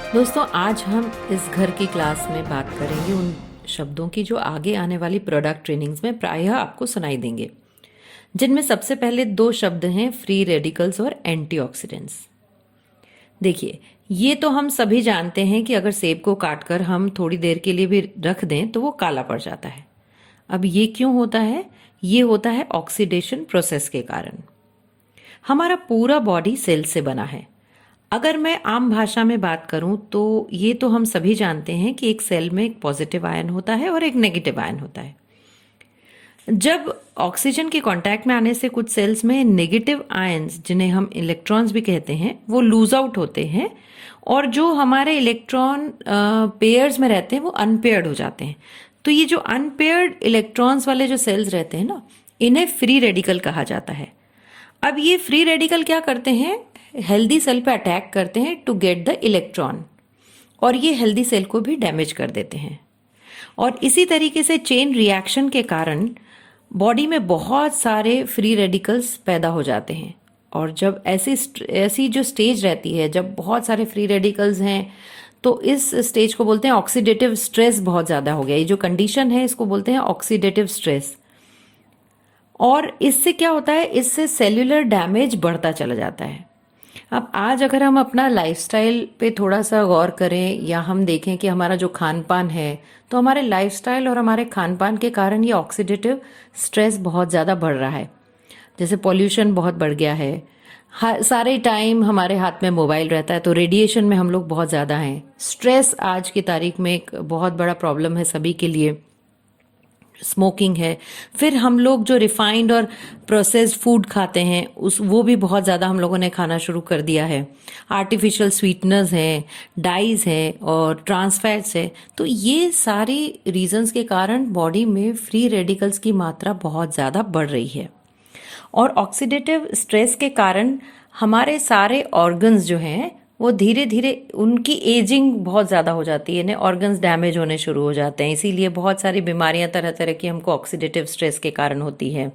दोस्तों, आज हम इस घर की क्लास में बात करेंगे उन शब्दों की जो आगे आने वाली प्रोडक्ट ट्रेनिंग्स में प्रायः आपको सुनाई देंगे, जिनमें सबसे पहले दो शब्द हैं फ्री रेडिकल्स और एंटीऑक्सीडेंट्स। देखिए, ये तो हम सभी जानते हैं कि अगर सेब को काटकर हम थोड़ी देर के लिए भी रख दें तो वो काला पड़ जाता है। अब ये क्यों होता है? ये होता है ऑक्सीडेशन प्रोसेस के कारण। हमारा पूरा बॉडी सेल से बना है। अगर मैं आम भाषा में बात करूं तो ये तो हम सभी जानते हैं कि एक सेल में एक पॉजिटिव आयन होता है और एक नेगेटिव आयन होता है। जब ऑक्सीजन के कांटेक्ट में आने से कुछ सेल्स में नेगेटिव आयंस, जिन्हें हम इलेक्ट्रॉन्स भी कहते हैं, वो लूज आउट होते हैं और जो हमारे इलेक्ट्रॉन पेयर्स में रहते हैं वो अनपेयर्ड हो जाते हैं। तो ये जो अनपेयर्ड इलेक्ट्रॉन्स वाले जो सेल्स रहते हैं ना, इन्हें फ्री रेडिकल कहा जाता है। अब ये फ्री रेडिकल क्या करते हैं? हेल्दी सेल पे अटैक करते हैं टू गेट द इलेक्ट्रॉन, और ये हेल्दी सेल को भी डैमेज कर देते हैं। और इसी तरीके से चेन रिएक्शन के कारण बॉडी में बहुत सारे फ्री रेडिकल्स पैदा हो जाते हैं। और जब ऐसी जो स्टेज रहती है, जब बहुत सारे फ्री रेडिकल्स हैं, तो इस स्टेज को बोलते हैं ऑक्सीडेटिव स्ट्रेस। बहुत ज़्यादा हो गया, ये जो कंडीशन है इसको बोलते हैं ऑक्सीडेटिव स्ट्रेस। और इससे क्या होता है? इससे सेल्यूलर डैमेज बढ़ता चला जाता है। अब आज अगर हम अपना लाइफस्टाइल पे थोड़ा सा गौर करें या हम देखें कि हमारा जो खान पान है, तो हमारे लाइफस्टाइल और हमारे खान पान के कारण ये ऑक्सीडेटिव स्ट्रेस बहुत ज़्यादा बढ़ रहा है। जैसे पॉल्यूशन बहुत बढ़ गया है, सारे टाइम हमारे हाथ में मोबाइल रहता है, तो रेडिएशन में हम लोग बहुत ज़्यादा हैं। स्ट्रेस आज की तारीख में एक बहुत बड़ा प्रॉब्लम है सभी के लिए। स्मोकिंग है, फिर हम लोग जो रिफाइंड और प्रोसेस्ड फूड खाते हैं वो भी बहुत ज़्यादा हम लोगों ने खाना शुरू कर दिया है। आर्टिफिशियल स्वीटनर्स हैं, डाइज हैं और ट्रांसफैट्स है। तो ये सारी रीजंस के कारण बॉडी में फ्री रेडिकल्स की मात्रा बहुत ज़्यादा बढ़ रही है। और ऑक्सीडेटिव स्ट्रेस के कारण हमारे सारे ऑर्गन्स जो हैं वो धीरे धीरे उनकी एजिंग बहुत ज़्यादा हो जाती है, ऑर्गन्स डैमेज होने शुरू हो जाते हैं। इसीलिए बहुत सारी बीमारियां तरह तरह की हमको ऑक्सीडेटिव स्ट्रेस के कारण होती है।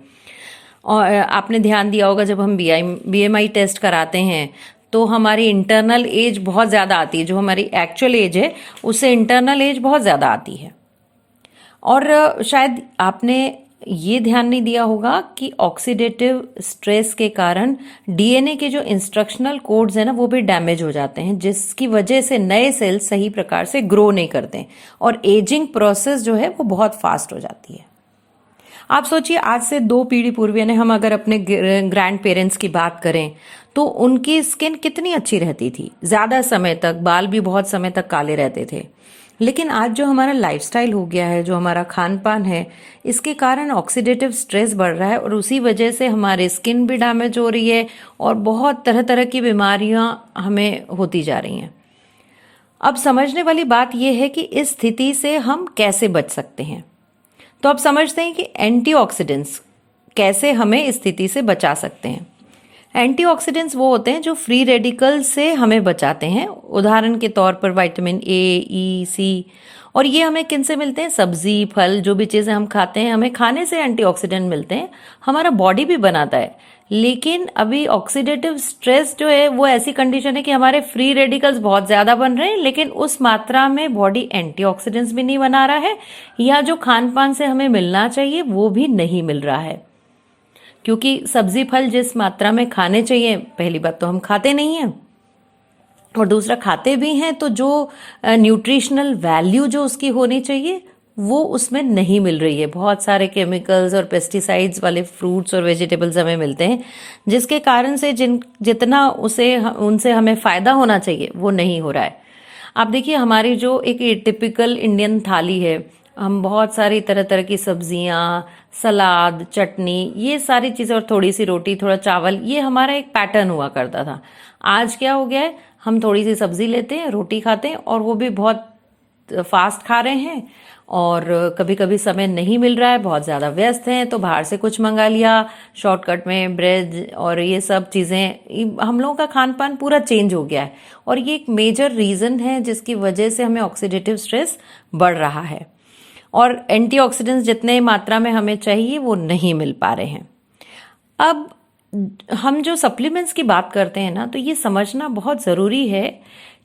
और आपने ध्यान दिया होगा, जब हम बीएमआई टेस्ट कराते हैं तो हमारी इंटरनल एज बहुत ज़्यादा आती है। जो हमारी एक्चुअल एज है उससे इंटरनल एज बहुत ज़्यादा आती है। और शायद आपने ये ध्यान नहीं दिया होगा कि ऑक्सीडेटिव स्ट्रेस के कारण डीएनए के जो इंस्ट्रक्शनल कोड्स हैं ना, वो भी डैमेज हो जाते हैं, जिसकी वजह से नए सेल सही प्रकार से ग्रो नहीं करते और एजिंग प्रोसेस जो है वो बहुत फास्ट हो जाती है। आप सोचिए, आज से 2 पीढ़ी पूर्व यानी हम अगर अपने ग्रैंड पेरेंट्स की बात करें तो उनकी स्किन कितनी अच्छी रहती थी, ज्यादा समय तक, बाल भी बहुत समय तक काले रहते थे। लेकिन आज जो हमारा लाइफस्टाइल हो गया है, जो हमारा खान पान है, इसके कारण ऑक्सीडेटिव स्ट्रेस बढ़ रहा है और उसी वजह से हमारी स्किन भी डैमेज हो रही है और बहुत तरह तरह की बीमारियां हमें होती जा रही हैं। अब समझने वाली बात यह है कि इस स्थिति से हम कैसे बच सकते हैं। तो अब समझते हैं कि एंटीऑक्सीडेंट्स कैसे हमें इस स्थिति से बचा सकते हैं। एंटीऑक्सीडेंट्स वो होते हैं जो फ्री रेडिकल से हमें बचाते हैं। उदाहरण के तौर पर विटामिन ए, ई, सी। और ये हमें किन से मिलते हैं? सब्जी, फल, जो भी चीज़ें हम खाते हैं, हमें खाने से एंटीऑक्सीडेंट मिलते हैं। हमारा बॉडी भी बनाता है। लेकिन अभी ऑक्सीडेटिव स्ट्रेस जो है वो ऐसी कंडीशन है कि हमारे फ्री रेडिकल्स बहुत ज़्यादा बन रहे हैं, लेकिन उस मात्रा में बॉडी एंटीऑक्सीडेंट्स भी नहीं बना रहा है, या जो खान पान से हमें मिलना चाहिए वो भी नहीं मिल रहा है। क्योंकि सब्जी फल जिस मात्रा में खाने चाहिए, पहली बात तो हम खाते नहीं हैं, और दूसरा खाते भी हैं तो जो न्यूट्रिशनल वैल्यू जो उसकी होनी चाहिए वो उसमें नहीं मिल रही है। बहुत सारे केमिकल्स और पेस्टिसाइड्स वाले फ्रूट्स और वेजिटेबल्स हमें मिलते हैं, जिसके कारण से जितना उनसे हमें फायदा होना चाहिए वो नहीं हो रहा है। आप देखिए, हमारी जो एक टिपिकल इंडियन थाली है, हम बहुत सारी तरह तरह की सब्जियां, सलाद, चटनी, ये सारी चीज़ें और थोड़ी सी रोटी, थोड़ा चावल, ये हमारा एक पैटर्न हुआ करता था। आज क्या हो गया है? हम थोड़ी सी सब्जी लेते हैं, रोटी खाते हैं, और वो भी बहुत फास्ट खा रहे हैं। और कभी कभी समय नहीं मिल रहा है, बहुत ज़्यादा व्यस्त हैं, तो बाहर से कुछ मंगा लिया शॉर्टकट में, ब्रेड और ये सब चीज़ें। हम लोगों का खान पान पूरा चेंज हो गया है, और ये एक मेजर रीज़न है जिसकी वजह से हमें ऑक्सीडेटिव स्ट्रेस बढ़ रहा है। और एंटीऑक्सीडेंट्स जितने मात्रा में हमें चाहिए वो नहीं मिल पा रहे हैं। अब हम जो सप्लीमेंट्स की बात करते हैं ना, तो ये समझना बहुत ज़रूरी है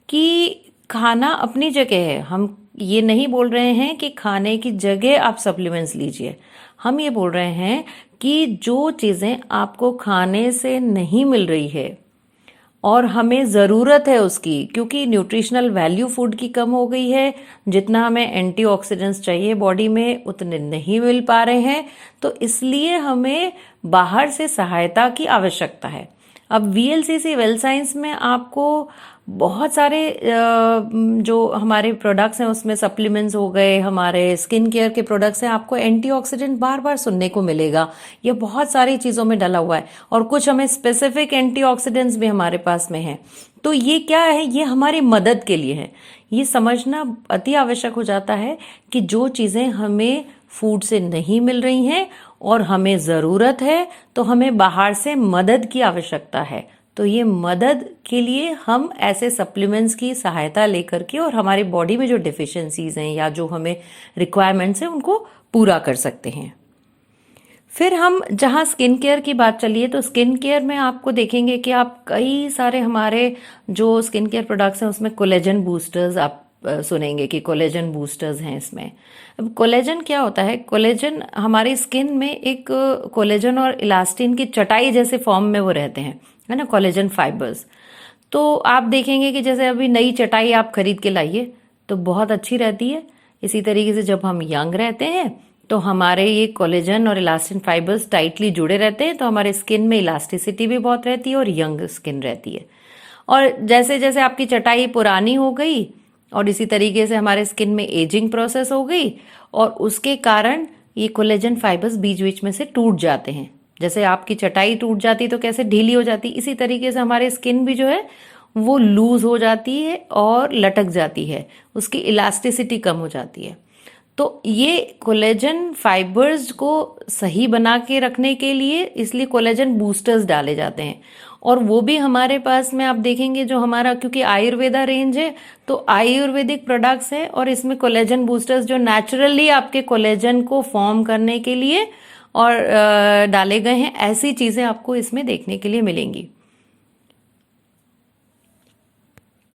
कि खाना अपनी जगह है, हम ये नहीं बोल रहे हैं कि खाने की जगह आप सप्लीमेंट्स लीजिए। हम ये बोल रहे हैं कि जो चीज़ें आपको खाने से नहीं मिल रही है और हमें ज़रूरत है उसकी, क्योंकि न्यूट्रिशनल वैल्यू फूड की कम हो गई है, जितना हमें एंटीऑक्सीडेंट्स चाहिए बॉडी में उतने नहीं मिल पा रहे हैं, तो इसलिए हमें बाहर से सहायता की आवश्यकता है। अब वीएलसीसी वेल साइंस में आपको बहुत सारे जो हमारे प्रोडक्ट्स हैं उसमें सप्लीमेंट्स हो गए, हमारे स्किन केयर के प्रोडक्ट्स हैं, आपको एंटीऑक्सीडेंट बार बार सुनने को मिलेगा। ये बहुत सारी चीज़ों में डला हुआ है और कुछ हमें स्पेसिफिक एंटीऑक्सीडेंट्स भी हमारे पास में है। तो ये क्या है, ये हमारी मदद के लिए है। ये समझना अति आवश्यक हो जाता है कि जो चीज़ें हमें फूड से नहीं मिल रही हैं और हमें ज़रूरत है, तो हमें बाहर से मदद की आवश्यकता है। तो ये मदद के लिए हम ऐसे सप्लीमेंट्स की सहायता लेकर के और हमारी बॉडी में जो डिफिशियंसीज हैं या जो हमें रिक्वायरमेंट्स हैं उनको पूरा कर सकते हैं। फिर हम जहाँ स्किन केयर की बात चली है, तो स्किन केयर में आपको देखेंगे कि आप कई सारे हमारे जो स्किन केयर प्रोडक्ट्स हैं उसमें कोलेजन बूस्टर्स आप सुनेंगे कि कोलेजन बूस्टर्स हैं इसमें। अब कोलेजन क्या होता है? कोलेजन हमारी स्किन में एक कोलेजन और इलास्टिन की चटाई जैसे फॉर्म में वो रहते हैं, है ना, कोलेजन फाइबर्स। तो आप देखेंगे कि जैसे अभी नई चटाई आप खरीद के लाइए तो बहुत अच्छी रहती है। इसी तरीके से जब हम यंग रहते हैं तो हमारे ये कोलेजन और इलास्टिन फाइबर्स टाइटली जुड़े रहते हैं, तो हमारे स्किन में इलास्टिसिटी भी बहुत रहती है और यंग स्किन रहती है। और जैसे जैसे आपकी चटाई पुरानी हो गई और इसी तरीके से हमारे स्किन में एजिंग प्रोसेस हो गई और उसके कारण ये कोलेजन फाइबर्स बीच बीच में से टूट जाते हैं। जैसे आपकी चटाई टूट जाती तो कैसे ढीली हो जाती, इसी तरीके से हमारी स्किन भी जो है वो लूज हो जाती है और लटक जाती है, उसकी इलास्टिसिटी कम हो जाती है। तो ये कोलेजन फाइबर्स को सही बना के रखने के लिए इसलिए कोलेजन बूस्टर्स डाले जाते हैं। और वो भी हमारे पास में आप देखेंगे जो हमारा, क्योंकि आयुर्वेदा रेंज है तो आयुर्वेदिक प्रोडक्ट्स है और इसमें कोलेजन बूस्टर्स जो नेचुरली आपके कोलेजन को फॉर्म करने के लिए और डाले गए हैं, ऐसी चीजें आपको इसमें देखने के लिए मिलेंगी।